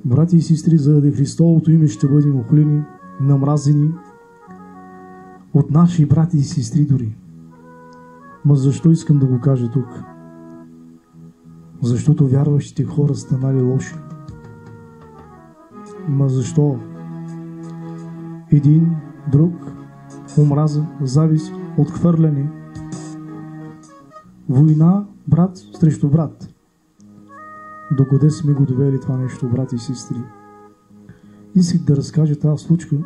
Брати и сестри, заради Христовото име ще бъдем охулени, намразени от наши брати и сестри дори. Ма защо искам да го кажа тук? Защото вярващите хора станали лоши. Ма защо? Един, друг, омраза, завист, отхвърляне, война, брат срещу брат. Докъде сме го довели това нещо, брати и сестри? Исках да разкажа тази случка.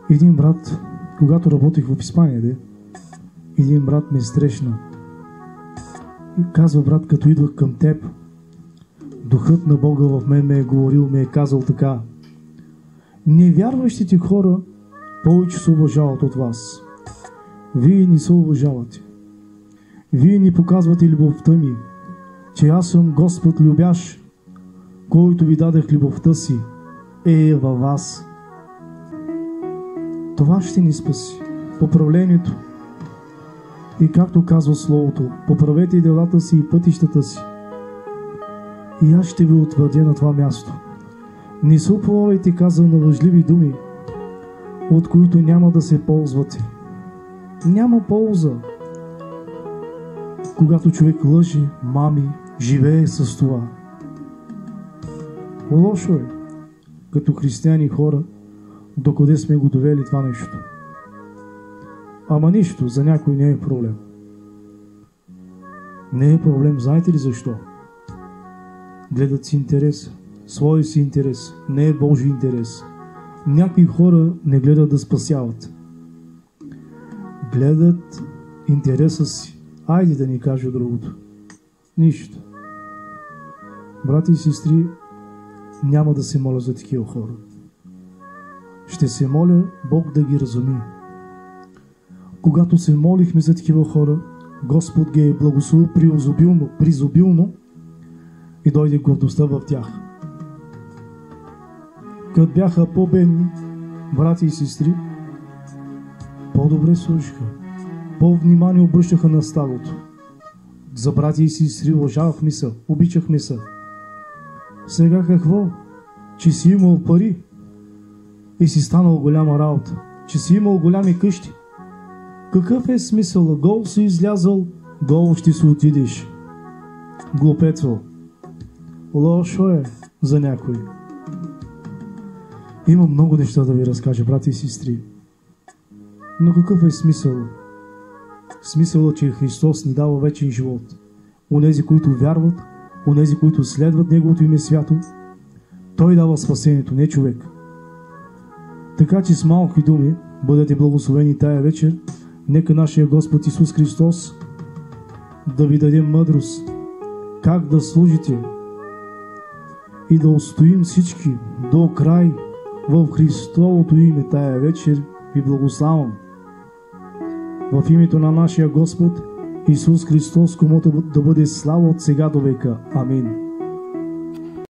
Един брат, когато работех в Испания, един брат ме срещна и казва: брат, като идвах към теб, духът на Бога в мен ме е говорил, ме е казал така: невярващите хора повече се уважават от вас. Вие не се уважавате. Вие ни показвате любовта ми, че аз съм Господ любящ, който ви дадех любовта си, е във вас. Това ще ни спаси. Поправлението. И както казва Словото, поправете делата си и пътищата си. И аз ще ви утвърдя на това място. Не се уповавайте, казва, на лъжливи думи, от които няма да се ползвате. Няма полза. Когато човек лъже, мами, живее с това. Лошо е, като християни хора, докъде сме го довели това нещо. Ама нищо, за някой не е проблем. Не е проблем, знаете ли защо? Гледат си интереса, своя си интерес, не е Божий интерес. Някои хора не гледат да спасяват. Гледат интереса си. Айде да ни кажа другото. Нищо. Брати и сестри, няма да се моля за такива хора. Ще се моля Бог да ги разуми. Когато се молихме за такива хора, Господ ги е благословил призобилно и дойде гордостта в тях. Като бяха по-бедни, брати и сестри, по-добре служиха, по-внимание обръщаха на стадото. За брати и сестри уважавахме се, обичахме се. Сега какво? Че си имал пари и си станал голяма работа, че си имал голями къщи. Какъв е смисъл? Гол си излязъл, гол ще си отидеш. Глупецъл. Лошо е за някой. Има много неща да ви разкажа, брати и сестри. Но какъв е смисъл? Смисълът, че Христос ни дава вечен живот. Онези, които вярват, онези, които следват Неговото име свято, Той дава спасението, не човек. Така че с малки думи бъдете благословени тая вечер. Нека нашия Господ Исус Христос да ви даде мъдрост как да служите и да устоим всички до край в Христовото име тая вечер. Ви благославям в името на нашия Господ Исус Христос, комуто да бъде слава от сега до века. Амин.